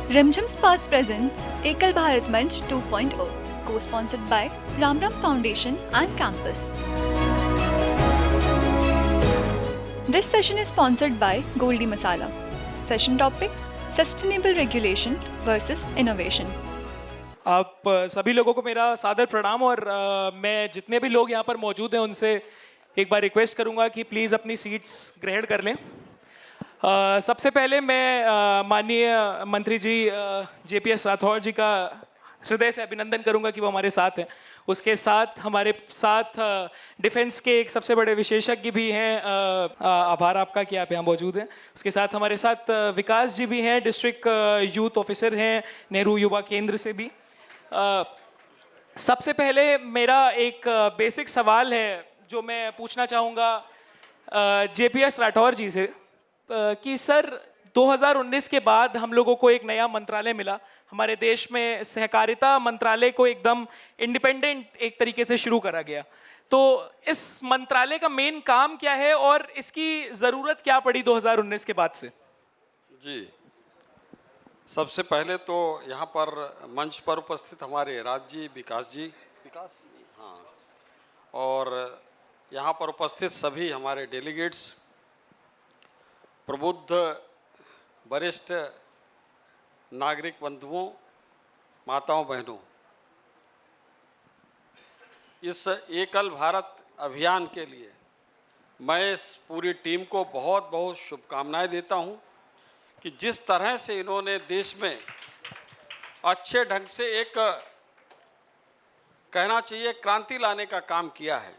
Rimjim Sparks presents Ekal Bharat Manch 2.0, co-sponsored by Ramram Foundation and Campus. This session is sponsored by Goldie Masala. Session topic: Sustainable Regulation versus Innovation. आप सभी लोगों को मेरा सादर प्रणाम और मैं जितने भी लोग यहाँ पर मौजूद हैं उनसे एक बार रिक्वेस्ट करूँगा कि प्लीज़ अपनी सीट्स ग्रहण कर लें। सबसे पहले मैं माननीय मंत्री जी JPS राठौर जी का हृदय से अभिनंदन करूंगा कि वो हमारे साथ हैं। उसके साथ हमारे साथ डिफेंस के एक सबसे बड़े विशेषज्ञ भी हैं, आभार आपका कि आप यहाँ मौजूद हैं। उसके साथ हमारे साथ विकास जी भी हैं, डिस्ट्रिक्ट यूथ ऑफिसर हैं नेहरू युवा केंद्र से भी। सबसे पहले मेरा एक बेसिक सवाल है जो मैं पूछना चाहूँगा JPS राठौर जी से कि सर 2019 के बाद हम लोगों को एक नया मंत्रालय मिला। हमारे देश में सहकारिता मंत्रालय को एकदम इंडिपेंडेंट एक तरीके से शुरू करा गया। तो इस मंत्रालय का मेन काम क्या है और इसकी ज़रूरत क्या पड़ी 2019 के बाद से? जी, सबसे पहले तो यहाँ पर मंच पर उपस्थित हमारे विकास जी, हाँ, और यहाँ पर उपस्थित सभी हमारे डेलीगेट्स, प्रबुद्ध वरिष्ठ नागरिक बंधुओं, माताओं बहनों, इस एकल भारत अभियान के लिए मैं इस पूरी टीम को बहुत बहुत शुभकामनाएं देता हूं कि जिस तरह से इन्होंने देश में अच्छे ढंग से एक कहना चाहिए क्रांति लाने का काम किया है।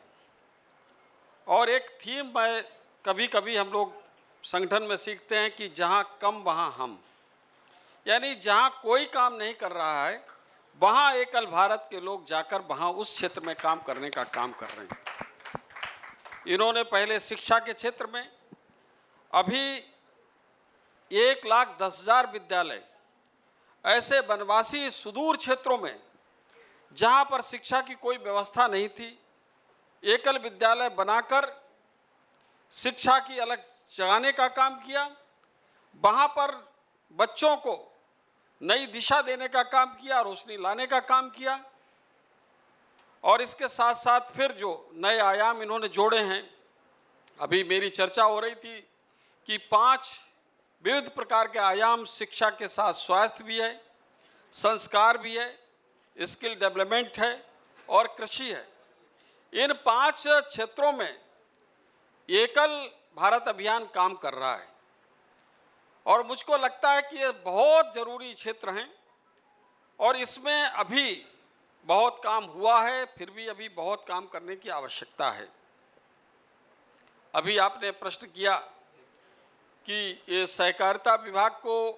और एक थीम मैं कभी कभी हम लोग संगठन में सीखते हैं कि जहां कम वहां हम, यानी जहां कोई काम नहीं कर रहा है वहां एकल भारत के लोग जाकर वहां उस क्षेत्र में काम करने का काम कर रहे हैं। इन्होंने पहले शिक्षा के क्षेत्र में अभी 1,10,000 विद्यालय ऐसे वनवासी सुदूर क्षेत्रों में जहां पर शिक्षा की कोई व्यवस्था नहीं थी, एकल विद्यालय बनाकर शिक्षा की अलग जगाने का काम किया। वहाँ पर बच्चों को नई दिशा देने का काम किया, रोशनी लाने का काम किया। और इसके साथ साथ फिर जो नए आयाम इन्होंने जोड़े हैं, अभी मेरी चर्चा हो रही थी कि 5 विविध प्रकार के आयाम शिक्षा के साथ स्वास्थ्य भी है, संस्कार भी है, स्किल डेवलपमेंट है और कृषि है। इन 5 क्षेत्रों में एकल भारत अभियान काम कर रहा है और मुझको लगता है कि ये बहुत ज़रूरी क्षेत्र हैं और इसमें अभी बहुत काम हुआ है, फिर भी अभी बहुत काम करने की आवश्यकता है। अभी आपने प्रश्न किया कि ये सहकारिता विभाग को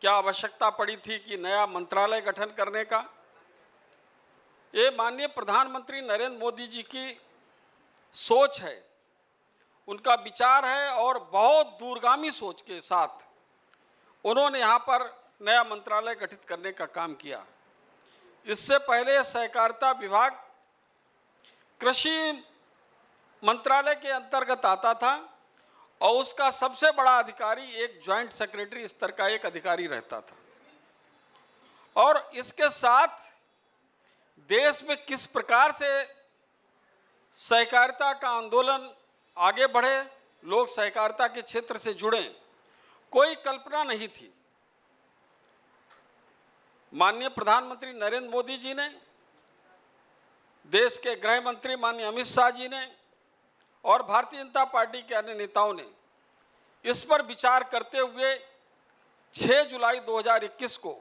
क्या आवश्यकता पड़ी थी कि नया मंत्रालय गठन करने का। ये माननीय प्रधानमंत्री नरेंद्र मोदी जी की सोच है, उनका विचार है और बहुत दूरगामी सोच के साथ उन्होंने यहाँ पर नया मंत्रालय गठित करने का काम किया। इससे पहले सहकारिता विभाग कृषि मंत्रालय के अंतर्गत आता था और उसका सबसे बड़ा अधिकारी एक जॉइंट सेक्रेटरी स्तर का एक अधिकारी रहता था। और इसके साथ देश में किस प्रकार से सहकारिता का आंदोलन आगे बढ़े, लोग सहकारिता के क्षेत्र से जुड़े, कोई कल्पना नहीं थी। माननीय प्रधानमंत्री नरेंद्र मोदी जी ने, देश के गृह मंत्री माननीय अमित शाह जी ने और भारतीय जनता पार्टी के अन्य नेताओं ने इस पर विचार करते हुए 6 जुलाई 2021 को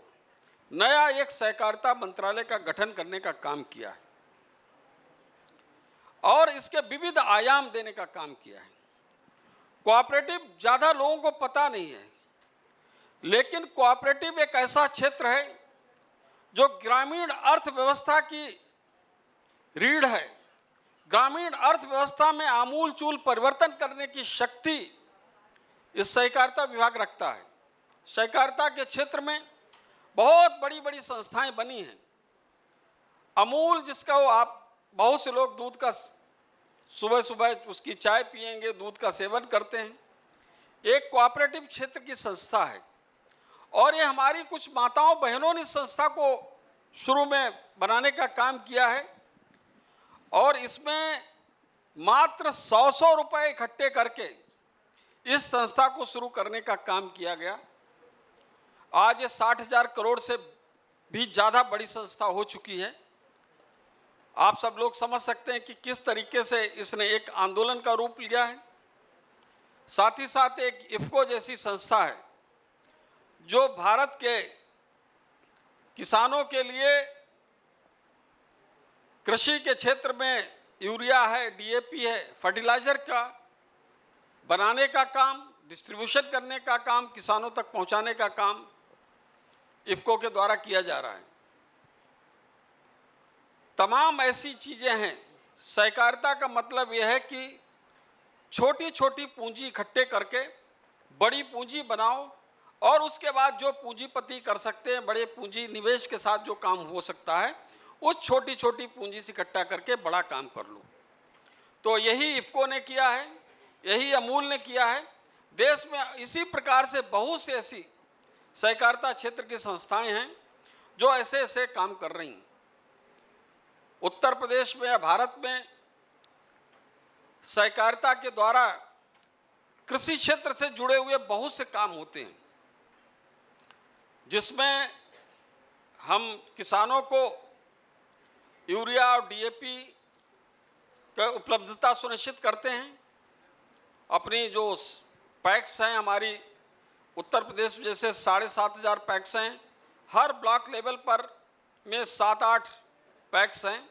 नया एक सहकारिता मंत्रालय का गठन करने का काम किया है और इसके विविध आयाम देने का काम किया है। कोऑपरेटिव ज़्यादा लोगों को पता नहीं है, लेकिन कोऑपरेटिव एक ऐसा क्षेत्र है जो ग्रामीण अर्थव्यवस्था की रीढ़ है। ग्रामीण अर्थव्यवस्था में आमूलचूल परिवर्तन करने की शक्ति इस सहकारिता विभाग रखता है। सहकारिता के क्षेत्र में बहुत बड़ी बड़ी संस्थाएं बनी हैं। अमूल, जिसका वो आप बहुत से लोग दूध का सुबह सुबह उसकी चाय पिएंगे, दूध का सेवन करते हैं, एक कोऑपरेटिव क्षेत्र की संस्था है और ये हमारी कुछ माताओं बहनों ने इस संस्था को शुरू में बनाने का काम किया है और इसमें मात्र 100 रुपए इकट्ठे करके इस संस्था को शुरू करने का काम किया गया। आज ये 60,000 करोड़ से भी ज़्यादा बड़ी संस्था हो चुकी है। आप सब लोग समझ सकते हैं कि किस तरीके से इसने एक आंदोलन का रूप लिया है। साथ ही साथ एक इफ्को जैसी संस्था है जो भारत के किसानों के लिए कृषि के क्षेत्र में यूरिया है, डीएपी है, फर्टिलाइजर का बनाने का काम, डिस्ट्रीब्यूशन करने का काम, किसानों तक पहुंचाने का काम इफ्को के द्वारा किया जा रहा है। तमाम ऐसी चीजें हैं। सहकारिता का मतलब यह है कि छोटी छोटी पूंजी इकट्ठे करके बड़ी पूंजी बनाओ और उसके बाद जो पूंजीपति कर सकते हैं, बड़े पूंजी निवेश के साथ जो काम हो सकता है, उस छोटी छोटी पूंजी से इकट्ठा करके बड़ा काम कर लो। तो यही इफ्को ने किया है, यही अमूल ने किया है। देश में इसी प्रकार से बहुत से ऐसी सहकारिता क्षेत्र की संस्थाएं हैं जो ऐसे ऐसे काम कर रही हैं। उत्तर प्रदेश में या भारत में सहकारिता के द्वारा कृषि क्षेत्र से जुड़े हुए बहुत से काम होते हैं, जिसमें हम किसानों को यूरिया और डीएपी की उपलब्धता सुनिश्चित करते हैं। अपनी जो पैक्स हैं, हमारी उत्तर प्रदेश में जैसे 7,500 पैक्स हैं, हर ब्लॉक लेवल पर में 7-8 पैक्स हैं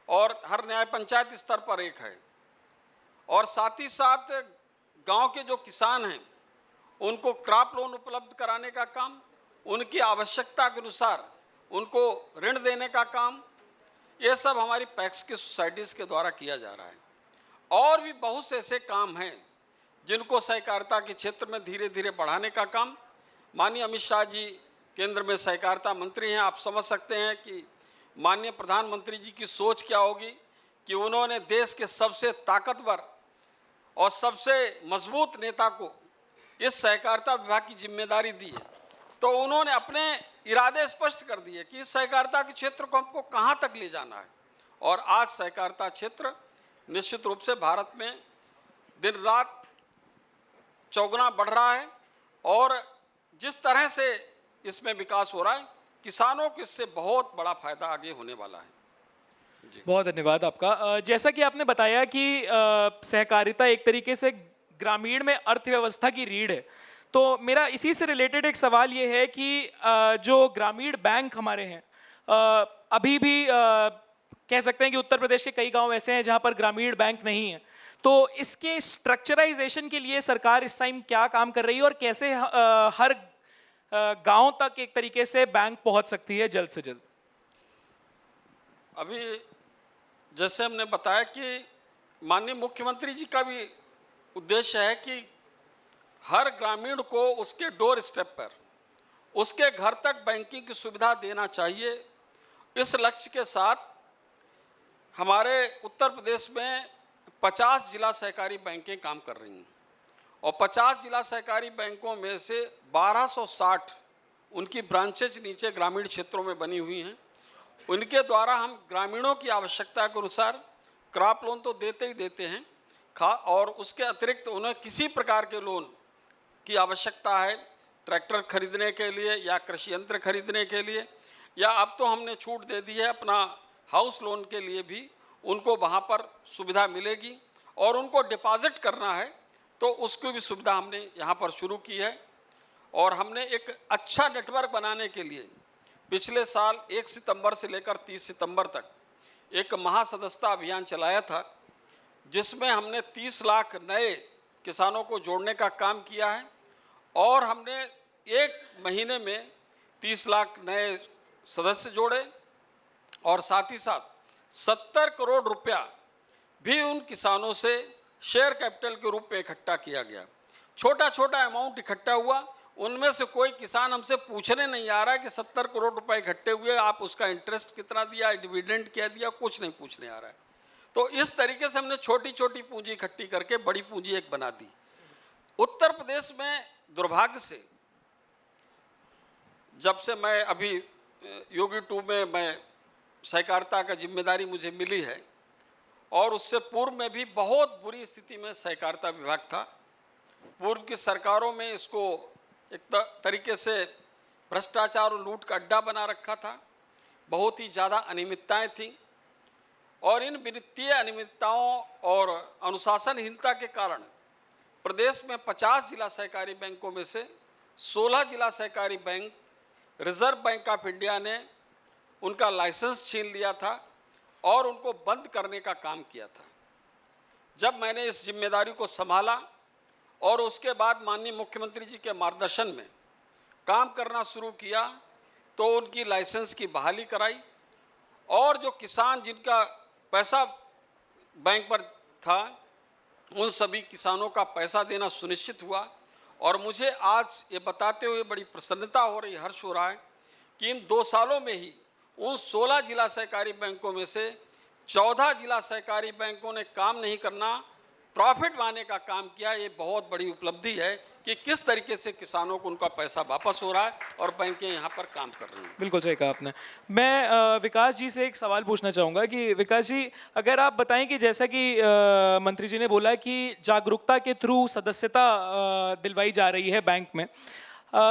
और हर न्याय पंचायत स्तर पर एक है। और साथ ही साथ गांव के जो किसान हैं उनको क्रॉप लोन उपलब्ध कराने का काम, उनकी आवश्यकता के अनुसार उनको ऋण देने का काम, ये सब हमारी पैक्स की सोसाइटीज़ के द्वारा किया जा रहा है। और भी बहुत से ऐसे काम हैं जिनको सहकारिता के क्षेत्र में धीरे धीरे बढ़ाने का काम, माननीय अमित शाह जी केंद्र में सहकारिता मंत्री हैं। आप समझ सकते हैं कि माननीय प्रधानमंत्री जी की सोच क्या होगी कि उन्होंने देश के सबसे ताकतवर और सबसे मजबूत नेता को इस सहकारिता विभाग की जिम्मेदारी दी है। तो उन्होंने अपने इरादे स्पष्ट कर दिए कि इस सहकारिता के क्षेत्र को हमको कहाँ तक ले जाना है। और आज सहकारिता क्षेत्र निश्चित रूप से भारत में दिन रात चौगुना बढ़ रहा है और जिस तरह से इसमें विकास हो रहा है, किसानों को इससे बहुत बड़ा फायदा आगे होने वाला है। बहुत धन्यवाद आपका। जैसा कि आपने बताया कि सहकारिता एक तरीके से ग्रामीण में अर्थव्यवस्था की रीढ़ है, तो मेरा इसी से रिलेटेड एक सवाल ये है कि जो ग्रामीण बैंक हमारे हैं, अभी भी कह सकते हैं कि उत्तर प्रदेश के कई गांव ऐसे हैं जहां पर ग्रामीण बैंक नहीं है। तो इसके स्ट्रक्चराइजेशन के लिए सरकार इस टाइम क्या काम कर रही है और कैसे हर गांव तक एक तरीके से बैंक पहुंच सकती है जल्द से जल्द? अभी जैसे हमने बताया कि माननीय मुख्यमंत्री जी का भी उद्देश्य है कि हर ग्रामीण को उसके डोर स्टेप पर, उसके घर तक बैंकिंग की सुविधा देना चाहिए। इस लक्ष्य के साथ हमारे उत्तर प्रदेश में 50 जिला सहकारी बैंकें काम कर रही हैं और 50 जिला सहकारी बैंकों में से 1260 उनकी ब्रांचेज नीचे ग्रामीण क्षेत्रों में बनी हुई हैं। उनके द्वारा हम ग्रामीणों की आवश्यकता के अनुसार क्रॉप लोन तो देते ही देते हैं, और उसके अतिरिक्त उन्हें किसी प्रकार के लोन की आवश्यकता है, ट्रैक्टर खरीदने के लिए या कृषि यंत्र खरीदने के लिए, या अब तो हमने छूट दे दी है अपना हाउस लोन के लिए भी उनको वहाँ पर सुविधा मिलेगी। और उनको डिपॉजिट करना है तो उसकी भी सुविधा हमने यहाँ पर शुरू की है। और हमने एक अच्छा नेटवर्क बनाने के लिए पिछले साल 1 सितंबर से लेकर 30 सितंबर तक एक महासदस्यता अभियान चलाया था, जिसमें हमने 30 लाख नए किसानों को जोड़ने का काम किया है और हमने एक महीने में 30 लाख नए सदस्य जोड़े और साथ ही साथ 70 करोड़ रुपया भी उन किसानों से शेयर कैपिटल के रूप में इकट्ठा किया गया। छोटा छोटा अमाउंट इकट्ठा हुआ, उनमें से कोई किसान हमसे पूछने नहीं आ रहा है कि 70 करोड़ रुपए इकट्ठे हुए, आप उसका इंटरेस्ट कितना दिया, डिविडेंड क्या दिया, कुछ नहीं पूछने आ रहा है। तो इस तरीके से हमने छोटी छोटी पूंजी इकट्ठी करके बड़ी पूंजी एक बना दी। उत्तर प्रदेश में दुर्भाग्य से जब से मैं अभी योगी 2 में मैं सहकारिता का जिम्मेदारी मुझे मिली है, और उससे पूर्व में भी बहुत बुरी स्थिति में सहकारिता विभाग था। पूर्व की सरकारों में इसको एक तरीके से भ्रष्टाचार और लूट का अड्डा बना रखा था। बहुत ही ज़्यादा अनियमितताएं थीं, और इन वित्तीय अनियमितताओं और अनुशासनहीनता के कारण प्रदेश में 50 जिला सहकारी बैंकों में से 16 जिला सहकारी bank reserve bank of India ने उनका लाइसेंस छीन लिया था और उनको बंद करने का काम किया था। जब मैंने इस जिम्मेदारी को संभाला और उसके बाद माननीय मुख्यमंत्री जी के मार्गदर्शन में काम करना शुरू किया, तो उनकी लाइसेंस की बहाली कराई, और जो किसान जिनका पैसा बैंक पर था उन सभी किसानों का पैसा देना सुनिश्चित हुआ। और मुझे आज ये बताते हुए बड़ी प्रसन्नता हो रही, हर्ष हो रहा है कि इन 2 सालों में ही उन 16 जिला सहकारी बैंकों में से 14 जिला सहकारी बैंकों ने काम नहीं करना, प्रॉफिट बनाने का काम किया। ये बहुत बड़ी उपलब्धि है कि किस तरीके से किसानों को उनका पैसा वापस हो रहा है और बैंकें यहाँ पर काम कर रही हैं। बिल्कुल सही कहा आपने। मैं विकास जी से एक सवाल पूछना चाहूँगा कि विकास जी, अगर आप बताएं कि जैसा कि मंत्री जी ने बोला कि जागरूकता के थ्रू सदस्यता दिलवाई जा रही है बैंक में,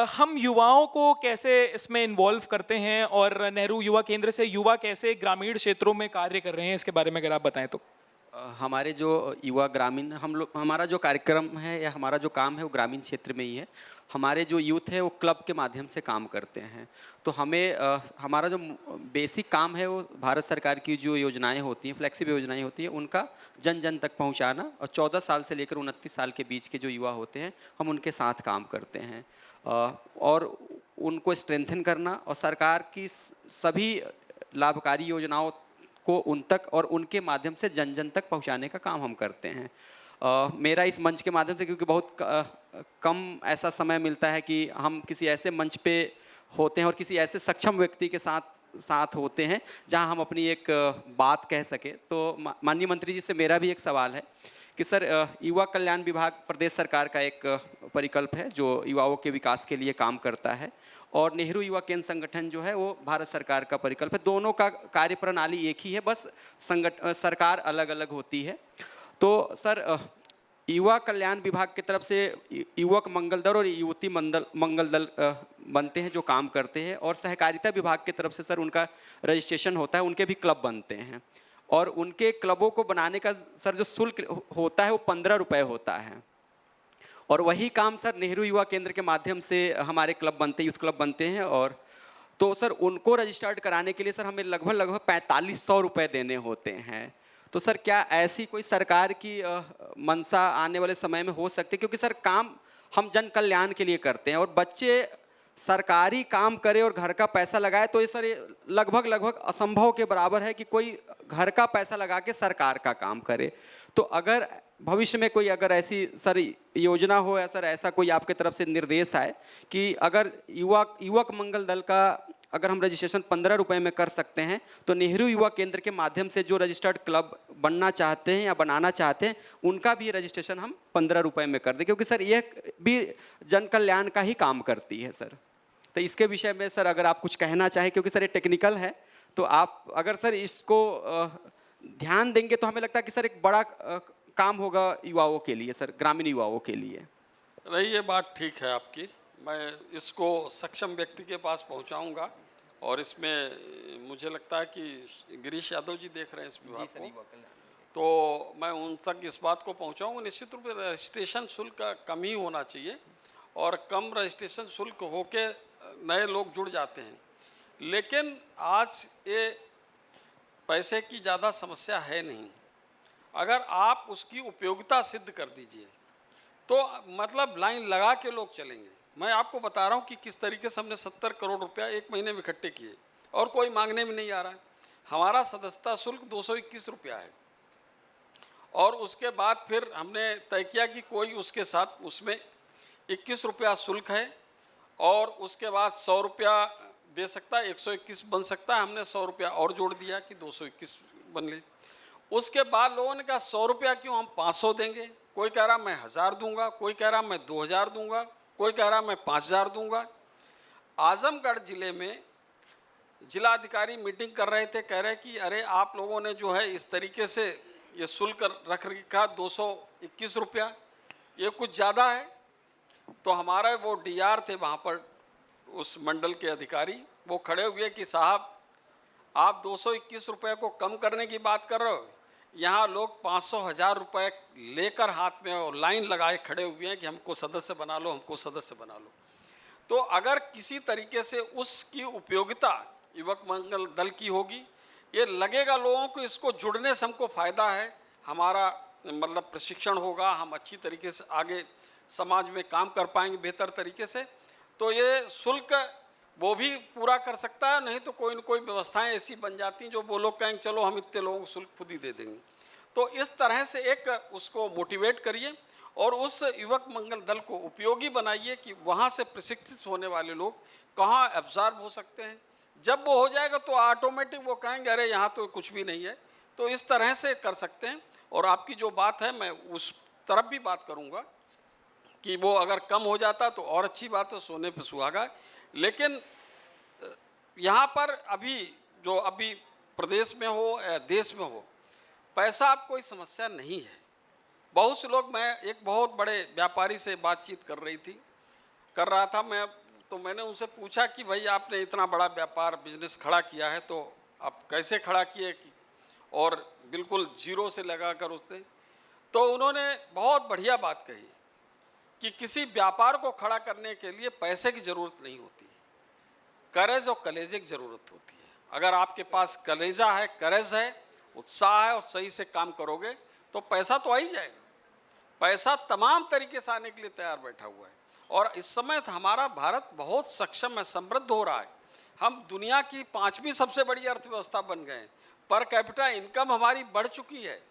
हम युवाओं को कैसे इसमें इन्वॉल्व करते हैं, और नेहरू युवा केंद्र से युवा कैसे ग्रामीण क्षेत्रों में कार्य कर रहे हैं, इसके बारे में अगर आप बताएं तो। हमारे जो युवा ग्रामीण हमारा जो कार्यक्रम है या हमारा जो काम है वो ग्रामीण क्षेत्र में ही है। हमारे जो यूथ है वो क्लब के माध्यम से काम करते हैं। तो हमें हमारा जो बेसिक काम है वो भारत सरकार की जो योजनाएं होती हैं, फ्लेक्सिबल योजनाएं होती हैं, उनका जन जन तक पहुंचाना, और 14 साल से लेकर 29 साल के बीच के जो युवा होते हैं हम उनके साथ काम करते हैं, और उनको स्ट्रेंथन करना और सरकार की सभी लाभकारी योजनाओं को उन तक और उनके माध्यम से जन जन तक पहुंचाने का काम हम करते हैं। मेरा इस मंच के माध्यम से, क्योंकि बहुत कम ऐसा समय मिलता है कि हम किसी ऐसे मंच पे होते हैं और किसी ऐसे सक्षम व्यक्ति के साथ होते हैं जहां हम अपनी एक बात कह सके, तो माननीय मंत्री जी से मेरा भी एक सवाल है कि सर, युवा कल्याण विभाग प्रदेश सरकार का एक परिकल्प है जो युवाओं के विकास के लिए काम करता है, और नेहरू युवा केंद्र संगठन जो है वो भारत सरकार का परिकल्प है। दोनों का कार्य प्रणाली एक ही है, बस सरकार अलग अलग होती है। तो सर, युवा कल्याण विभाग की तरफ से युवक मंगल दल और युवती मंगल दल बनते हैं जो काम करते हैं, और सहकारिता विभाग की तरफ से सर उनका रजिस्ट्रेशन होता है, उनके भी क्लब बनते हैं, और उनके क्लबों को बनाने का सर जो शुल्क होता है वो 15 रुपये होता है। और वही काम सर नेहरू युवा केंद्र के माध्यम से हमारे क्लब बनते, यूथ क्लब बनते हैं, और तो सर उनको रजिस्टर्ड कराने के लिए सर हमें लगभग 4500 रुपये देने होते हैं। तो सर क्या ऐसी कोई सरकार की मंशा आने वाले समय में हो सकती है, क्योंकि सर काम हम जन कल्याण के लिए करते हैं, और बच्चे सरकारी काम करे और घर का पैसा लगाए, तो ये सर लगभग असंभव के बराबर है कि कोई घर का पैसा लगा के सरकार का काम करे। तो अगर भविष्य में कोई अगर ऐसी सर योजना हो या सर ऐसा कोई आपके तरफ से निर्देश आए कि अगर युवक मंगल दल का अगर हम रजिस्ट्रेशन 15 रुपये में कर सकते हैं, तो नेहरू युवा केंद्र के माध्यम से जो रजिस्टर्ड क्लब बनना चाहते हैं या बनाना चाहते हैं उनका भी रजिस्ट्रेशन हम 15 रुपये में कर दें, क्योंकि सर यह भी जन कल्याण का ही काम करती है सर। तो इसके विषय में सर अगर आप कुछ कहना चाहें, क्योंकि सर ये टेक्निकल है, तो आप अगर सर इसको ध्यान देंगे तो हमें लगता है कि सर एक बड़ा काम होगा युवाओं के लिए, सर ग्रामीण युवाओं के लिए। रही ये बात ठीक है आपकी, मैं इसको सक्षम व्यक्ति के पास पहुंचाऊंगा, और इसमें मुझे लगता है कि गिरीश यादव जी देख रहे हैं इस विभाग को, तो मैं उन तक इस बात को पहुंचाऊंगा। निश्चित रूप से रजिस्ट्रेशन शुल्क कम ही होना चाहिए, और कम रजिस्ट्रेशन शुल्क होके नए लोग जुड़ जाते हैं। लेकिन आज ये पैसे की ज़्यादा समस्या है नहीं, अगर आप उसकी उपयोगिता सिद्ध कर दीजिए तो मतलब लाइन लगा के लोग चलेंगे। मैं आपको बता रहा हूँ कि किस तरीके से हमने 70 करोड़ रुपया एक महीने में इकट्ठे किए, और कोई मांगने में नहीं आ रहा है। हमारा सदस्यता शुल्क 221 रुपया है, और उसके बाद फिर हमने तय किया कि कोई उसके साथ उसमें 21 रुपया शुल्क है, और उसके बाद 100 रुपया दे सकता है, 121 बन सकता है। हमने 100 रुपया और जोड़ दिया कि 221 बन ले। उसके बाद लोगों ने कहा 100 रुपया क्यों, हम 500 देंगे। कोई कह रहा मैं 1000 दूंगा, कोई कह रहा मैं 2000 दूंगा, कोई कह रहा मैं 5000 दूंगा। आजमगढ़ जिले में जिलाधिकारी मीटिंग कर रहे थे, कह रहे कि अरे आप लोगों ने जो है इस तरीके से ये शुल्क रख रखा 221 रुपया, ये कुछ ज़्यादा है। तो हमारे वो डीआर थे वहाँ पर, उस मंडल के अधिकारी, वो खड़े हुए कि साहब आप 221 रुपये को कम करने की बात कर रहे हो, यहाँ लोग 500,000 रुपये लेकर हाथ में और लाइन लगाए खड़े हुए हैं कि हमको सदस्य बना लो, हमको सदस्य बना लो। तो अगर किसी तरीके से उसकी उपयोगिता युवक मंगल दल की होगी, ये लगेगा लोगों को इसको जुड़ने से हमको फ़ायदा है, हमारा मतलब प्रशिक्षण होगा, हम अच्छी तरीके से आगे समाज में काम कर पाएंगे बेहतर तरीके से, तो ये शुल्क वो भी पूरा कर सकता है। नहीं तो कोई न कोई व्यवस्थाएं ऐसी बन जाती हैं जो वो लोग कहेंगे चलो हम इतने लोगों को शुल्क खुद ही दे देंगे। तो इस तरह से एक उसको मोटिवेट करिए और उस युवक मंगल दल को उपयोगी बनाइए कि वहाँ से प्रशिक्षित होने वाले लोग कहाँ एब्जॉर्ब हो सकते हैं। जब वो हो जाएगा तो ऑटोमेटिक वो कहेंगे अरे यहाँ तो कुछ भी नहीं है। तो इस तरह से कर सकते हैं। और आपकी जो बात है मैं उस तरफ भी बात करूँगा कि वो अगर कम हो जाता तो और अच्छी बात है, सोने पे सुहागा। लेकिन यहाँ पर अभी प्रदेश में हो या देश में हो, पैसा अब कोई समस्या नहीं है। बहुत से लोग, मैं एक बहुत बड़े व्यापारी से बातचीत कर रहा था मैं, तो मैंने उनसे पूछा कि भाई आपने इतना बड़ा व्यापार बिजनेस खड़ा किया है तो आप कैसे खड़ा किए और बिल्कुल जीरो से लगाकर उसने, तो उन्होंने बहुत बढ़िया बात कही कि किसी व्यापार को खड़ा करने के लिए पैसे की ज़रूरत नहीं होती, करेज और कलेजे की ज़रूरत होती है। अगर आपके पास कलेजा है, करेज है, उत्साह है और सही से काम करोगे तो पैसा तो आ ही जाएगा। पैसा तमाम तरीके से आने के लिए तैयार बैठा हुआ है। और इस समय हमारा भारत बहुत सक्षम है, समृद्ध हो रहा है। हम दुनिया की 5वीं सबसे बड़ी अर्थव्यवस्था बन गए हैं, पर कैपिटा इनकम हमारी बढ़ चुकी है।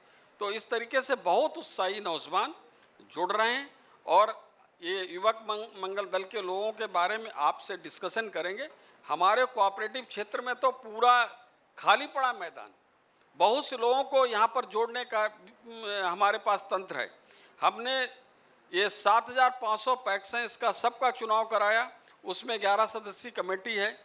तो इस तरीके से बहुत उत्साही नौजवान जुड़ रहे हैं और ये युवक मंगल दल के लोगों के बारे में आपसे डिस्कशन करेंगे। हमारे कोऑपरेटिव क्षेत्र में तो पूरा खाली पड़ा मैदान, बहुत से लोगों को यहाँ पर जोड़ने का हमारे पास तंत्र है। हमने ये 7,500 पैक्स हैं, इसका सबका चुनाव कराया, उसमें 11 सदस्यीय कमेटी है,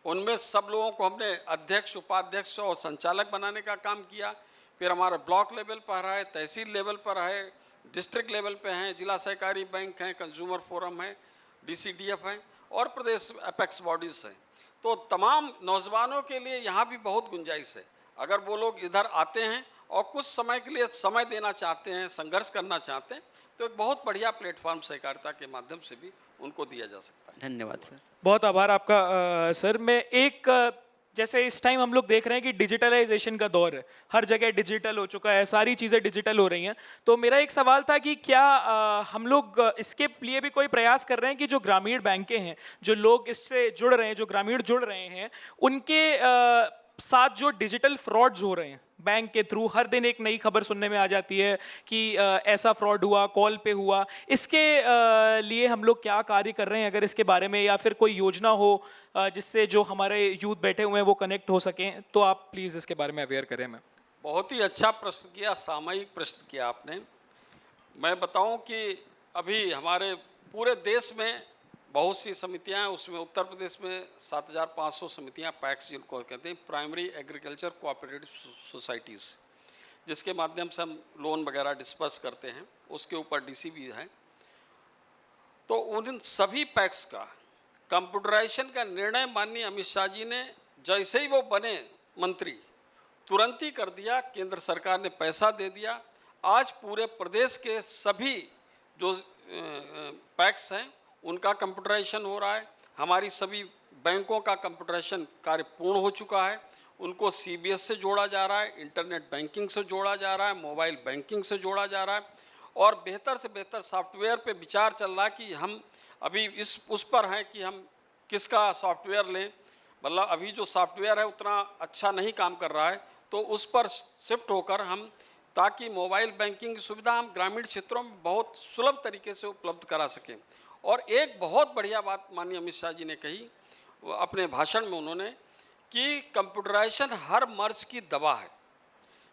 उनमें सब लोगों को हमने अध्यक्ष, उपाध्यक्ष और संचालक बनाने का काम किया। फिर हमारा ब्लॉक लेवल पर है, तहसील लेवल पर है, डिस्ट्रिक्ट लेवल पे हैं, जिला सहकारी बैंक हैं, कंज्यूमर फोरम है, DCDF हैं और प्रदेश एपेक्स बॉडीज़ हैं। तो तमाम नौजवानों के लिए यहाँ भी बहुत गुंजाइश है। अगर वो लोग इधर आते हैं और कुछ समय के लिए समय देना चाहते हैं, संघर्ष करना चाहते हैं, तो एक बहुत बढ़िया प्लेटफॉर्म सहकारिता के माध्यम से भी उनको दिया जा सकता है। धन्यवाद सर। बहुत आभार आपका सर। मैं जैसे इस टाइम हम लोग देख रहे हैं कि डिजिटलाइजेशन का दौर है, हर जगह डिजिटल हो चुका है, सारी चीज़ें डिजिटल हो रही हैं। तो मेरा एक सवाल था कि क्या हम लोग इसके लिए भी कोई प्रयास कर रहे हैं कि जो ग्रामीण बैंकें हैं, जो लोग इससे जुड़ रहे हैं, जो ग्रामीण जुड़ रहे हैं, उनके साथ जो डिजिटल फ्रॉड्स हो रहे हैं बैंक के थ्रू, हर दिन एक नई खबर सुनने में आ जाती है कि ऐसा फ्रॉड हुआ, कॉल पे हुआ, इसके लिए हम लोग क्या कार्य कर रहे हैं अगर इसके बारे में, या फिर कोई योजना हो जिससे जो हमारे यूथ बैठे हुए हैं वो कनेक्ट हो सकें, तो आप प्लीज़ इसके बारे में अवेयर करें हमें। बहुत ही अच्छा प्रश्न किया, सामयिक प्रश्न किया आपने। मैं बताऊं कि अभी हमारे पूरे देश में बहुत सी समितियां हैं, उसमें उत्तर प्रदेश में 7,500 समितियां, पैक्स जिनको कहते हैं, प्राइमरी एग्रीकल्चर कोऑपरेटिव सोसाइटीज़, जिसके माध्यम से हम लोन वगैरह डिस्पर्स करते हैं, उसके ऊपर DC भी है। तो उन सभी पैक्स का कंप्यूटराइजेशन का निर्णय माननीय अमित शाह जी ने जैसे ही वो बने मंत्री, तुरंत ही कर दिया। केंद्र सरकार ने पैसा दे दिया। आज पूरे प्रदेश के सभी जो पैक्स हैं उनका कंप्यूटराइजेशन हो रहा है। हमारी सभी बैंकों का कंप्यूटराइजेशन कार्य पूर्ण हो चुका है। उनको CBS से जोड़ा जा रहा है, इंटरनेट बैंकिंग से जोड़ा जा रहा है, मोबाइल बैंकिंग से जोड़ा जा रहा है और बेहतर से बेहतर सॉफ्टवेयर पे विचार चल रहा है कि हम अभी उस पर हैं कि हम किसका सॉफ्टवेयर लें। मतलब अभी जो सॉफ्टवेयर है उतना अच्छा नहीं काम कर रहा है, तो उस पर शिफ्ट होकर हम, ताकि मोबाइल बैंकिंग की सुविधा हम ग्रामीण क्षेत्रों में बहुत सुलभ तरीके से उपलब्ध करा सकें। और एक बहुत बढ़िया बात माननीय अमित शाह जी ने कही अपने भाषण में, उन्होंने कि कंप्यूटराइजेशन हर मर्ज की दवा है।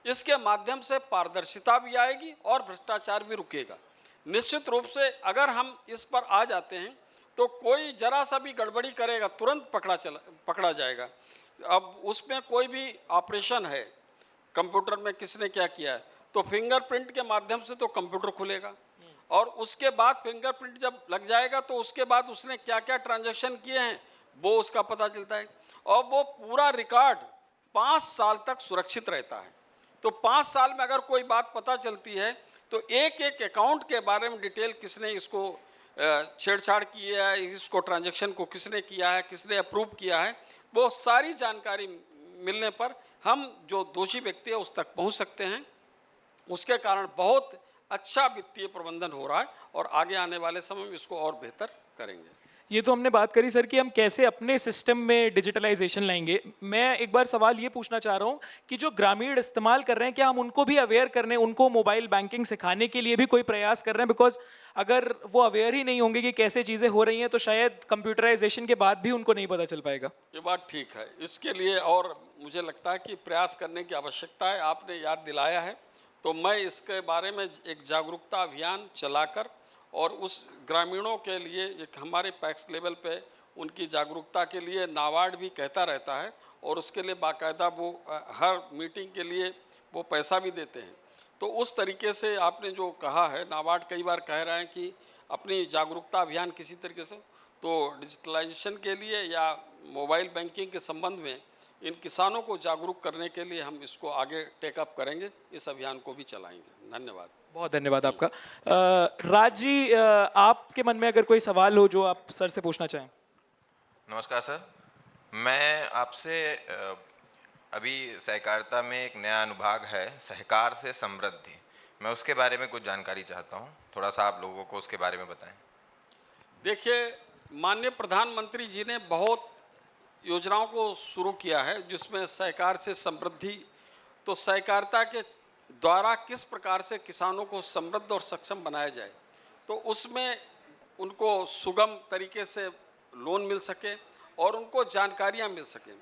इसके माध्यम से पारदर्शिता भी आएगी और भ्रष्टाचार भी रुकेगा। निश्चित रूप से अगर हम इस पर आ जाते हैं तो कोई जरा सा भी गड़बड़ी करेगा तुरंत पकड़ा जाएगा। अब उसमें कोई भी ऑपरेशन है, कंप्यूटर में किसने क्या किया है, तो फिंगरप्रिंट के माध्यम से तो कंप्यूटर खुलेगा, और उसके बाद फिंगरप्रिंट जब लग जाएगा तो उसके बाद उसने क्या क्या ट्रांजैक्शन किए हैं वो उसका पता चलता है, और वो पूरा रिकॉर्ड 5 साल तक सुरक्षित रहता है। तो 5 साल में अगर कोई बात पता चलती है तो एक एक अकाउंट के बारे में डिटेल, किसने इसको छेड़छाड़ की है, इसको ट्रांजैक्शन को किसने किया है, किसने अप्रूव किया है, वो सारी जानकारी मिलने पर हम जो दोषी व्यक्ति है उस तक पहुंच सकते हैं। उसके कारण बहुत अच्छा वित्तीय प्रबंधन हो रहा है और आगे आने वाले समय में इसको और बेहतर करेंगे। ये तो हमने बात करी सर कि हम कैसे अपने सिस्टम में डिजिटलाइजेशन लाएंगे। मैं एक बार सवाल ये पूछना चाह रहा हूँ कि जो ग्रामीण इस्तेमाल कर रहे हैं, क्या हम उनको भी अवेयर करने, उनको मोबाइल बैंकिंग सिखाने के लिए भी कोई प्रयास कर रहे हैं? बिकॉज अगर वो अवेयर ही नहीं होंगे कि कैसे चीज़ें हो रही हैं तो शायद कंप्यूटराइजेशन के बाद भी उनको नहीं पता चल पाएगा। ये बात ठीक है, इसके लिए और मुझे लगता है कि प्रयास करने की आवश्यकता है। आपने याद दिलाया है, तो मैं इसके बारे में एक जागरूकता अभियान चलाकर और उस ग्रामीणों के लिए एक हमारे पैक्स लेवल पे उनकी जागरूकता के लिए नाबार्ड भी कहता रहता है, और उसके लिए बाकायदा वो हर मीटिंग के लिए वो पैसा भी देते हैं। तो उस तरीके से आपने जो कहा है, नाबार्ड कई बार कह रहे हैं कि अपनी जागरूकता अभियान किसी तरीके से, तो डिजिटलाइजेशन के लिए या मोबाइल बैंकिंग के संबंध में इन किसानों को जागरूक करने के लिए हम इसको आगे टेकअप करेंगे, इस अभियान को भी चलाएंगे। धन्यवाद। बहुत धन्यवाद आपका। राज जी, आपके मन में अगर कोई सवाल हो जो आप सर से पूछना चाहें। नमस्कार सर, मैं आपसे अभी सहकारिता में एक नया अनुभाग है, सहकार से समृद्धि, मैं उसके बारे में कुछ जानकारी चाहता हूँ, थोड़ा सा आप लोगों को उसके बारे में बताएं। देखिए, माननीय प्रधानमंत्री जी ने बहुत योजनाओं को शुरू किया है जिसमें सहकार से समृद्धि, तो सहकारिता के द्वारा किस प्रकार से किसानों को समृद्ध और सक्षम बनाया जाए, तो उसमें उनको सुगम तरीके से लोन मिल सके और उनको जानकारियां मिल सकें।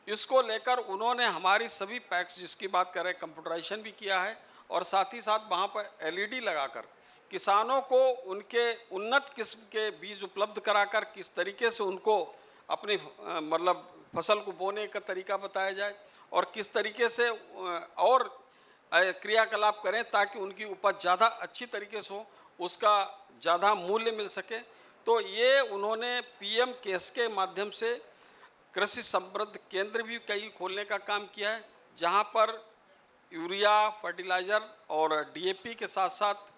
इसको लेकर उन्होंने हमारी सभी पैक्स, जिसकी बात कर रहे हैं, कंप्यूटराइजेशन भी किया है, और साथ ही साथ वहाँ पर LED लगाकर किसानों को उनके उन्नत किस्म के बीज उपलब्ध कराकर किस तरीके से उनको अपनी मतलब फसल को बोने का तरीका बताया जाए और किस तरीके से और क्रियाकलाप करें ताकि उनकी उपज ज़्यादा अच्छी तरीके से हो, उसका ज़्यादा मूल्य मिल सके। तो ये उन्होंने PM केस के माध्यम से कृषि समृद्ध केंद्र भी कई खोलने का काम किया है, जहाँ पर यूरिया, फर्टिलाइज़र और DAP के साथ साथ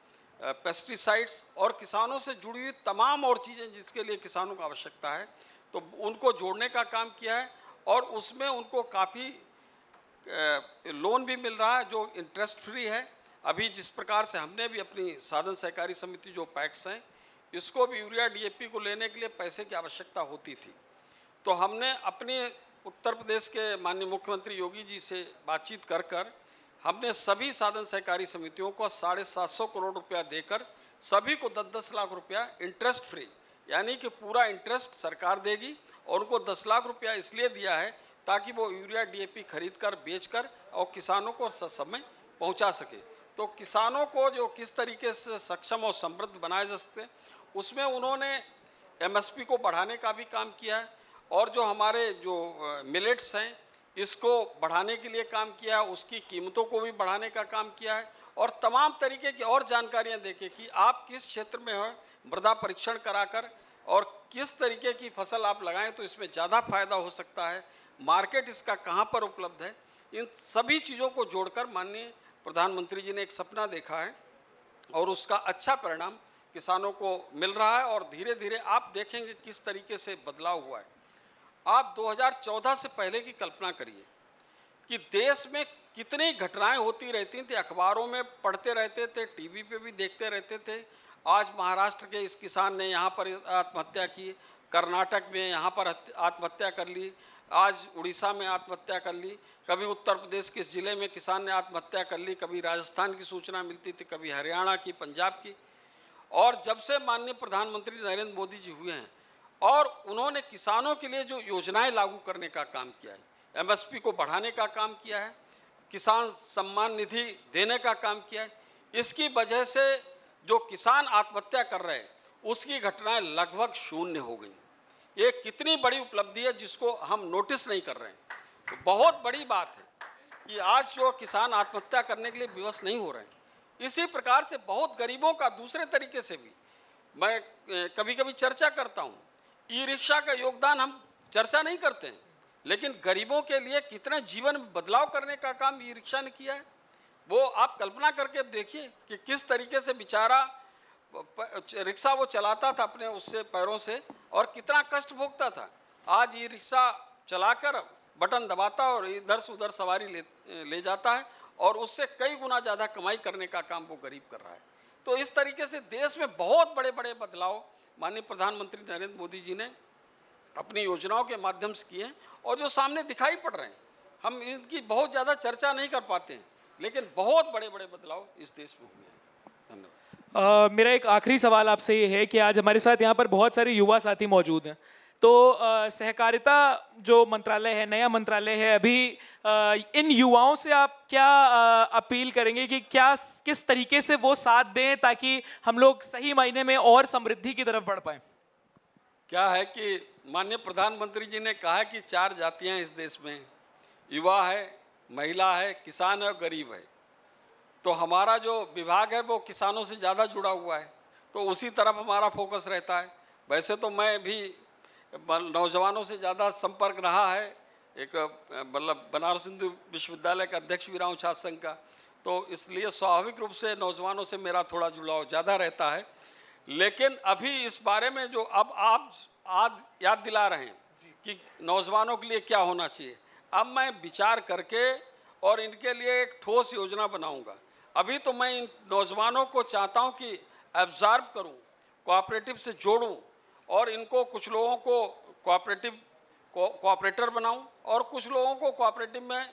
पेस्टिसाइड्स और किसानों से जुड़ी हुई तमाम और चीज़ें जिसके लिए किसानों को आवश्यकता है, तो उनको जोड़ने का काम किया है, और उसमें उनको काफ़ी लोन भी मिल रहा है जो इंटरेस्ट फ्री है। अभी जिस प्रकार से हमने भी अपनी साधन सहकारी समिति जो पैक्स हैं, इसको भी यूरिया DAP को लेने के लिए पैसे की आवश्यकता होती थी, तो हमने अपने उत्तर प्रदेश के माननीय मुख्यमंत्री योगी जी से बातचीत कर हमने सभी साधन सहकारी समितियों को 750 करोड़ रुपया देकर सभी को 10-10 लाख रुपया इंटरेस्ट फ्री, यानी कि पूरा इंटरेस्ट सरकार देगी, और उनको 10 लाख रुपया इसलिए दिया है ताकि वो यूरिया DAP खरीद कर बेच कर और किसानों को समय पहुंचा सके। तो किसानों को जो किस तरीके से सक्षम और समृद्ध बनाए जा सकते हैं, उसमें उन्होंने MSP को बढ़ाने का भी काम किया है, और जो हमारे जो मिलेट्स हैं इसको बढ़ाने के लिए काम किया है, उसकी कीमतों को भी बढ़ाने का काम किया है, और तमाम तरीके की और जानकारियाँ देके कि आप किस क्षेत्र में हो, मृदा परीक्षण कराकर और किस तरीके की फसल आप लगाएं तो इसमें ज़्यादा फायदा हो सकता है, मार्केट इसका कहाँ पर उपलब्ध है, इन सभी चीज़ों को जोड़कर माननीय प्रधानमंत्री जी ने एक सपना देखा है, और उसका अच्छा परिणाम किसानों को मिल रहा है। और धीरे धीरे आप देखेंगे किस तरीके से बदलाव हुआ है। आप 2014 से पहले की कल्पना करिए कि देश में कितनी घटनाएं होती रहती थी, अखबारों में पढ़ते रहते थे, टीवी पे भी देखते रहते थे। आज महाराष्ट्र के इस किसान ने यहाँ पर आत्महत्या की, कर्नाटक में यहाँ पर आत्महत्या कर ली, आज उड़ीसा में आत्महत्या कर ली, कभी उत्तर प्रदेश के ज़िले में किसान ने आत्महत्या कर ली, कभी राजस्थान की सूचना मिलती थी, कभी हरियाणा की, पंजाब की। और जब से माननीय प्रधानमंत्री नरेंद्र मोदी जी हुए हैं और उन्होंने किसानों के लिए जो योजनाएं लागू करने का काम किया है, MSP को बढ़ाने का काम किया है, किसान सम्मान निधि देने का काम किया है, इसकी वजह से जो किसान आत्महत्या कर रहे हैं उसकी घटनाएं लगभग शून्य हो गई। ये कितनी बड़ी उपलब्धि है जिसको हम नोटिस नहीं कर रहे हैं। तो बहुत बड़ी बात है कि आज जो किसान आत्महत्या करने के लिए विवश नहीं हो रहे हैं। इसी प्रकार से बहुत गरीबों का दूसरे तरीके से भी मैं कभी कभी चर्चा करता हूँ। ई रिक्शा का योगदान हम चर्चा नहीं करते हैं, लेकिन गरीबों के लिए कितना जीवन में बदलाव करने का काम ई रिक्शा ने किया है, वो आप कल्पना करके देखिए कि किस तरीके से बेचारा रिक्शा वो चलाता था अपने उससे पैरों से और कितना कष्ट भोगता था। आज ई रिक्शा चलाकर बटन दबाता और इधर से उधर सवारी ले जाता है और उससे कई गुना ज़्यादा कमाई करने का काम वो गरीब कर रहा है। तो इस तरीके से देश में बहुत बड़े बड़े बदलाव माननीय प्रधानमंत्री नरेंद्र मोदी जी ने अपनी योजनाओं के माध्यम से किए हैं और जो सामने दिखाई पड़ रहे हैं। हम इनकी बहुत ज़्यादा चर्चा नहीं कर पाते हैं, लेकिन बहुत बड़े बड़े बदलाव इस देश में हुए हैं। धन्यवाद। मेरा एक आखिरी सवाल आपसे ये है कि आज हमारे साथ यहाँ पर बहुत सारे युवा साथी मौजूद हैं, तो सहकारिता जो मंत्रालय है, नया मंत्रालय है, अभी इन युवाओं से आप क्या अपील करेंगे कि किस तरीके से वो साथ दें ताकि हम लोग सही मायने में और समृद्धि की तरफ बढ़ पाएं? क्या है कि माननीय प्रधानमंत्री जी ने कहा है कि 4 जातियां इस देश में, युवा है, महिला है, किसान है और गरीब है। तो हमारा जो विभाग है वो किसानों से ज़्यादा जुड़ा हुआ है, तो उसी तरफ हमारा फोकस रहता है। वैसे तो मैं भी नौजवानों से ज़्यादा संपर्क रहा है, एक मतलब बनारस हिंदू विश्वविद्यालय का अध्यक्ष भी रहा हूँ छात्र संघ का, तो इसलिए स्वाभाविक रूप से नौजवानों से मेरा थोड़ा जुड़ाव ज़्यादा रहता है। लेकिन अभी इस बारे में जो अब आप आज याद दिला रहे हैं कि नौजवानों के लिए क्या होना चाहिए, अब मैं विचार करके और इनके लिए एक ठोस योजना बनाऊंगा। अभी तो मैं इन नौजवानों को चाहता हूं कि एब्जॉर्ब करूं, कोऑपरेटिव से जोड़ूं और इनको कुछ लोगों को कोऑपरेटर बनाऊं और कुछ लोगों को कोऑपरेटिव में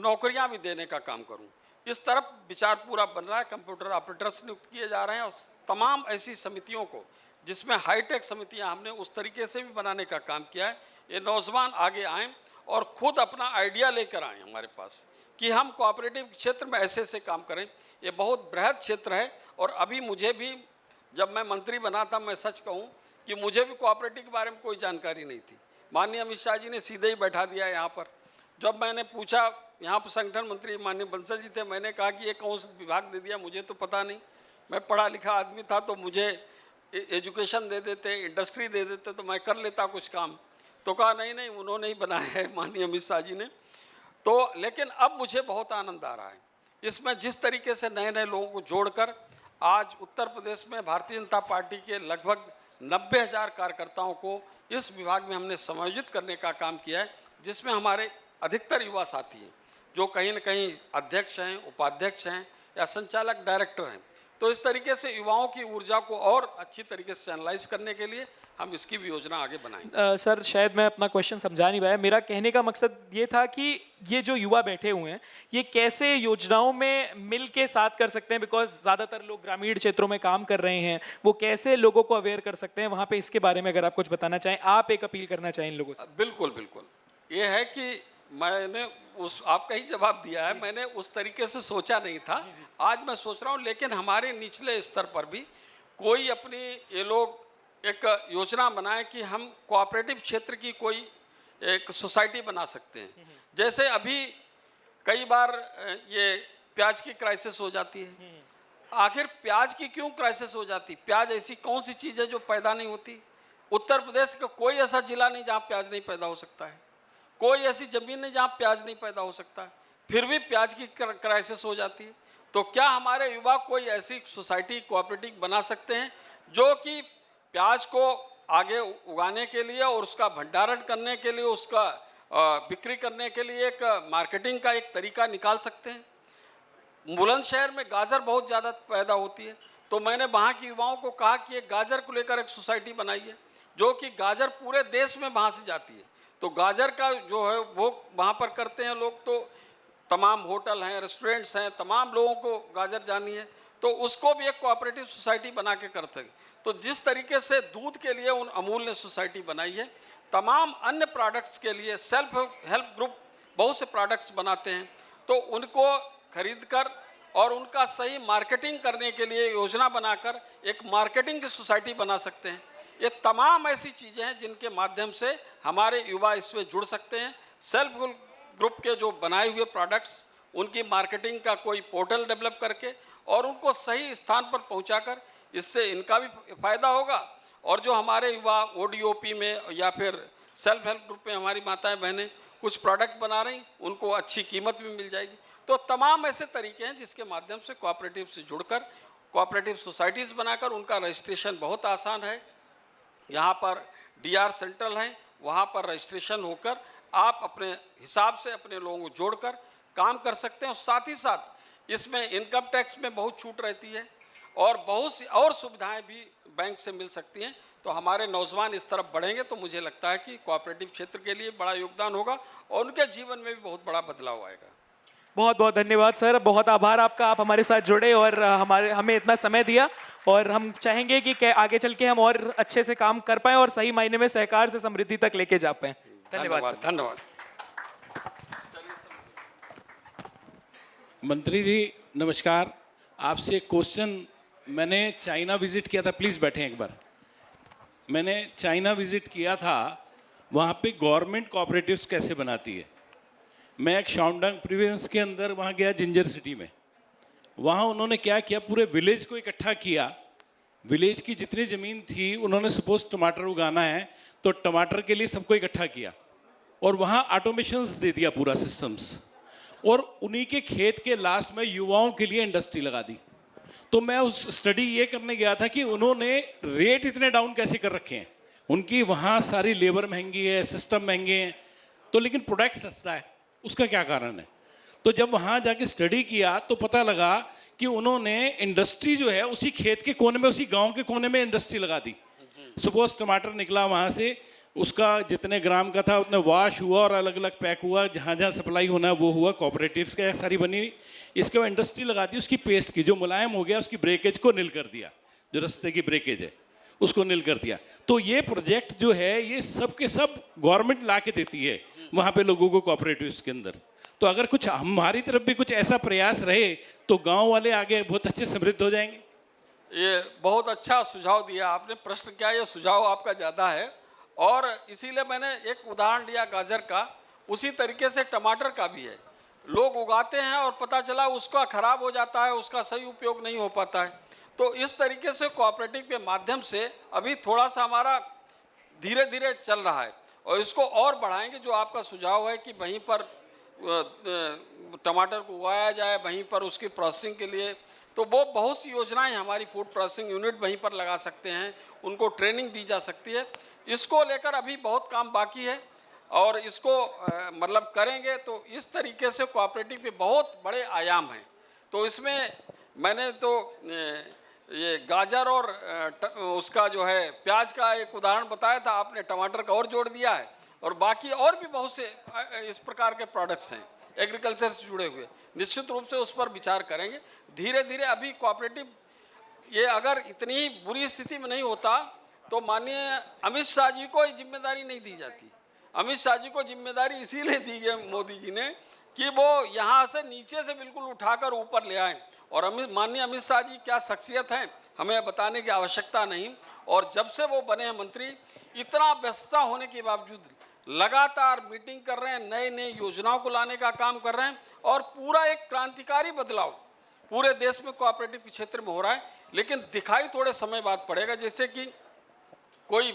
नौकरियां भी देने का काम करूं। इस तरफ विचार पूरा बन रहा है। कंप्यूटर ऑपरेटर्स नियुक्त किए जा रहे हैं और तमाम ऐसी समितियों को, जिसमें हाईटेक समितियां हमने उस तरीके से भी बनाने का काम किया है। ये नौजवान आगे आएँ और खुद अपना आइडिया लेकर आएँ हमारे पास कि हम कोऑपरेटिव क्षेत्र में ऐसे ऐसे काम करें। ये बहुत बृहद क्षेत्र है और अभी मुझे भी जब मैं मंत्री बना था, मैं सच कहूँ कि मुझे भी कोऑपरेटिव के बारे में कोई जानकारी नहीं थी। माननीय अमित शाह जी ने सीधे ही बैठा दिया यहाँ पर। जब मैंने पूछा, यहाँ पर संगठन मंत्री माननीय बंसल जी थे, मैंने कहा कि ये कौन सा विभाग दे दिया, मुझे तो पता नहीं, मैं पढ़ा लिखा आदमी था, तो मुझे एजुकेशन दे देते, इंडस्ट्री दे देते तो मैं कर लेता कुछ काम। तो कहा नहीं, उन्होंने ही बनाया है माननीय अमित शाह जी ने। तो लेकिन अब मुझे बहुत आनंद आ रहा है इसमें, जिस तरीके से नए नए लोगों को जोड़कर आज उत्तर प्रदेश में भारतीय जनता पार्टी के लगभग 90,000 कार्यकर्ताओं को इस विभाग में हमने समायोजित करने का काम किया है, जिसमें हमारे अधिकतर युवा साथी हैं जो कहीं न कहीं अध्यक्ष हैं, उपाध्यक्ष हैं या संचालक डायरेक्टर हैं। तो इस तरीके से युवाओं की ऊर्जा को और अच्छी तरीके से चैनलाइज करने के लिए हम इसकी भी योजना आगे बनाएंगे। सर, शायद मैं अपना क्वेश्चन समझा नहीं पाया। मेरा कहने का मकसद ये था कि ये जो युवा बैठे हुए हैं, ये कैसे योजनाओं में मिल के साथ कर सकते हैं, बिकॉज ज़्यादातर लोग ग्रामीण क्षेत्रों में काम कर रहे हैं, वो कैसे लोगों को अवेयर कर सकते हैं वहाँ पे, इसके बारे में अगर आप कुछ बताना चाहें, आप एक अपील करना चाहें इन लोगों से। बिल्कुल, ये है कि मैंने आपका ही जवाब दिया है, मैंने उस तरीके से सोचा नहीं था। आज मैं सोच रहा हूँ, लेकिन हमारे निचले स्तर पर भी कोई अपनी, ये लोग एक योजना बनाए कि हम कोऑपरेटिव क्षेत्र की कोई एक सोसाइटी बना सकते हैं। जैसे अभी कई बार ये प्याज की क्राइसिस हो जाती है। आखिर प्याज की क्यों क्राइसिस हो जाती? प्याज ऐसी कौन सी चीज़ है जो पैदा नहीं होती? उत्तर प्रदेश का कोई ऐसा जिला नहीं जहाँ प्याज नहीं पैदा हो सकता है, कोई ऐसी जमीन नहीं जहाँ प्याज नहीं पैदा हो सकता है, फिर भी प्याज की क्राइसिस हो जाती है। तो क्या हमारे युवा कोई ऐसी सोसाइटी कोऑपरेटिव बना सकते हैं जो कि प्याज को आगे उगाने के लिए और उसका भंडारण करने के लिए, उसका बिक्री करने के लिए एक मार्केटिंग का एक तरीका निकाल सकते हैं? बुलंदशहर में गाजर बहुत ज़्यादा पैदा होती है, तो मैंने वहाँ के युवाओं को कहा कि एक गाजर को लेकर एक सोसाइटी बनाइए, जो कि गाजर पूरे देश में वहाँ से जाती है। तो गाजर का जो है वो वहाँ पर करते हैं लोग, तो तमाम होटल हैं, रेस्टोरेंट्स हैं, तमाम लोगों को गाजर जानी है, तो उसको भी एक कोऑपरेटिव सोसाइटी बना के करते हैं। तो जिस तरीके से दूध के लिए उन अमूल ने सोसाइटी बनाई है, तमाम अन्य प्रोडक्ट्स के लिए सेल्फ हेल्प ग्रुप बहुत से प्रोडक्ट्स बनाते हैं, तो उनको खरीद कर और उनका सही मार्केटिंग करने के लिए योजना बनाकर एक मार्केटिंग की सोसाइटी बना सकते हैं। ये तमाम ऐसी चीज़ें हैं जिनके माध्यम से हमारे युवा इसमें जुड़ सकते हैं। सेल्फ ग्रुप के जो बनाए हुए प्रोडक्ट्स, उनकी मार्केटिंग का कोई पोर्टल डेवलप करके और उनको सही स्थान पर पहुंचाकर, इससे इनका भी फायदा होगा और जो हमारे युवा ODOP में या फिर सेल्फ हेल्प ग्रुप में हमारी माताएं बहनें कुछ प्रोडक्ट बना रही, उनको अच्छी कीमत भी मिल जाएगी। तो तमाम ऐसे तरीके हैं जिसके माध्यम से कोऑपरेटिव से जुड़कर कोऑपरेटिव सोसाइटीज़ बनाकर उनका रजिस्ट्रेशन बहुत आसान है। यहाँ पर DR सेंट्रल हैं, वहाँ पर रजिस्ट्रेशन होकर आप अपने हिसाब से अपने लोगों को जोड़कर काम कर सकते हैं। और साथ ही साथ इसमें इनकम टैक्स में बहुत छूट रहती है और बहुत सी और सुविधाएं भी बैंक से मिल सकती हैं। तो हमारे नौजवान इस तरफ बढ़ेंगे तो मुझे लगता है कि कोऑपरेटिव क्षेत्र के लिए बड़ा योगदान होगा और उनके जीवन में भी बहुत बड़ा बदलाव आएगा। बहुत बहुत धन्यवाद सर, बहुत आभार आपका, आप हमारे साथ जुड़े और हमें इतना समय दिया। और हम चाहेंगे कि आगे चल के हम और अच्छे से काम कर पाएं और सही मायने में सहकार से समृद्धि तक लेके जा पाएं। धन्यवाद सर। धन्यवाद। मंत्री जी नमस्कार, आपसे एक क्वेश्चन, मैंने चाइना विजिट किया था, प्लीज़ बैठें एक बार। मैंने चाइना विजिट किया था, वहाँ पे गवर्नमेंट कोऑपरेटिव्स कैसे बनाती है। मैं एक शाओडांग प्रोविंस के अंदर वहाँ गया, जिंजर सिटी में। वहाँ उन्होंने क्या किया, पूरे विलेज को इकट्ठा किया। विलेज की जितनी ज़मीन थी, उन्होंने सपोज टमाटर उगाना है तो टमाटर के लिए सबको इकट्ठा किया और वहाँ ऑटोमेशंस दे दिया पूरा सिस्टम्स, और उन्हीं के खेत के लास्ट में युवाओं के लिए इंडस्ट्री लगा दी। तो मैं उस स्टडी ये करने गया था कि उन्होंने रेट इतने डाउन कैसे कर रखे हैं। उनकी वहाँ सारी लेबर महंगी है, सिस्टम महंगे हैं, तो लेकिन प्रोडक्ट सस्ता है, उसका क्या कारण है। तो जब वहाँ जाके स्टडी किया तो पता लगा कि उन्होंने इंडस्ट्री जो है उसी खेत के कोने में, उसी गांव के कोने में इंडस्ट्री लगा दी। सपोज टमाटर निकला वहाँ से, उसका जितने ग्राम का था उतने वॉश हुआ और अलग अलग पैक हुआ, जहाँ जहाँ सप्लाई होना है वो हुआ, कोऑपरेटिव्स का सारी बनी। इसके बाद इंडस्ट्री लगा दी, उसकी पेस्ट की, जो मुलायम हो गया उसकी ब्रेकेज को नील कर दिया, जो रास्ते की ब्रेकेज है उसको नील कर दिया। तो ये प्रोजेक्ट जो है ये सब के सब गवर्नमेंट ला के देती है वहाँ पे लोगों को कोऑपरेटिव्स के अंदर। तो अगर कुछ हमारी तरफ भी कुछ ऐसा प्रयास रहे तो गाँव वाले आगे बहुत अच्छे समृद्ध हो जाएंगे। ये बहुत अच्छा सुझाव दिया आपने, प्रश्न क्या, ये सुझाव आपका ज़्यादा है और इसीलिए मैंने एक उदाहरण दिया गाजर का, उसी तरीके से टमाटर का भी है। लोग उगाते हैं और पता चला उसका खराब हो जाता है, उसका सही उपयोग नहीं हो पाता है। तो इस तरीके से कोऑपरेटिव के माध्यम से अभी थोड़ा सा हमारा धीरे धीरे चल रहा है और इसको और बढ़ाएंगे। जो आपका सुझाव है कि वहीं पर टमाटर को उगाया जाए, वहीं पर उसकी प्रोसेसिंग के लिए, तो वो बहुत सी योजनाएं हमारी फूड प्रोसेसिंग यूनिट वहीं पर लगा सकते हैं, उनको ट्रेनिंग दी जा सकती है। इसको लेकर अभी बहुत काम बाकी है और इसको मतलब करेंगे तो इस तरीके से कोऑपरेटिव के बहुत बड़े आयाम हैं। तो इसमें मैंने तो ये गाजर और उसका जो है प्याज का एक उदाहरण बताया था, आपने टमाटर का और जोड़ दिया है और बाकी और भी बहुत से इस प्रकार के प्रोडक्ट्स हैं एग्रीकल्चर से जुड़े हुए। निश्चित रूप से उस पर विचार करेंगे धीरे धीरे। अभी कोऑपरेटिव ये अगर इतनी बुरी स्थिति में नहीं होता तो माननीय अमित शाह जी को जिम्मेदारी नहीं दी जाती। अमित शाह जी को जिम्मेदारी इसीलिए दी गई मोदी जी ने कि वो यहाँ से नीचे से बिल्कुल उठाकर ऊपर ले आए। और माननीय अमित शाह जी क्या शख्सियत हैं, हमें बताने की आवश्यकता नहीं। और जब से वो बने हैं मंत्री, इतना व्यस्तता होने के बावजूद लगातार मीटिंग कर रहे हैं, नए नए योजनाओं को लाने का काम कर रहे हैं और पूरा एक क्रांतिकारी बदलाव पूरे देश में कोऑपरेटिव के क्षेत्र में हो रहा है। लेकिन दिखाई थोड़े समय बाद पड़ेगा, जैसे कि कोई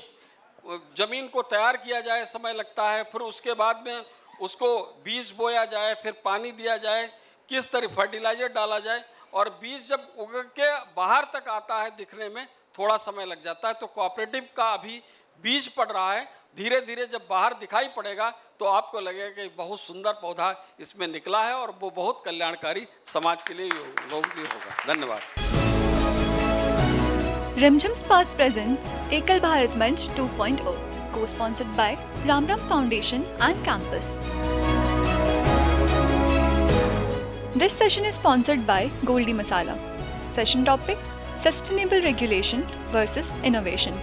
ज़मीन को तैयार किया जाए समय लगता है, फिर उसके बाद में उसको बीज बोया जाए, फिर पानी दिया जाए, किस तरह फर्टिलाइजर डाला जाए और बीज जब उग के बाहर तक आता है दिखने में थोड़ा समय लग जाता है। तो कोऑपरेटिव का अभी बीज पड़ रहा है, धीरे धीरे जब बाहर दिखाई पड़ेगा तो आपको लगेगा कि बहुत सुंदर पौधा इसमें निकला है और वो बहुत कल्याणकारी समाज के लिए लोगों के लिए होगा। धन्यवाद। Rimjam Sparks presents Ekal Bharat Manch 2.0, co-sponsored by Ramram Foundation and Campus. This session is sponsored by Goldie Masala. Session topic: Sustainable Regulation versus Innovation.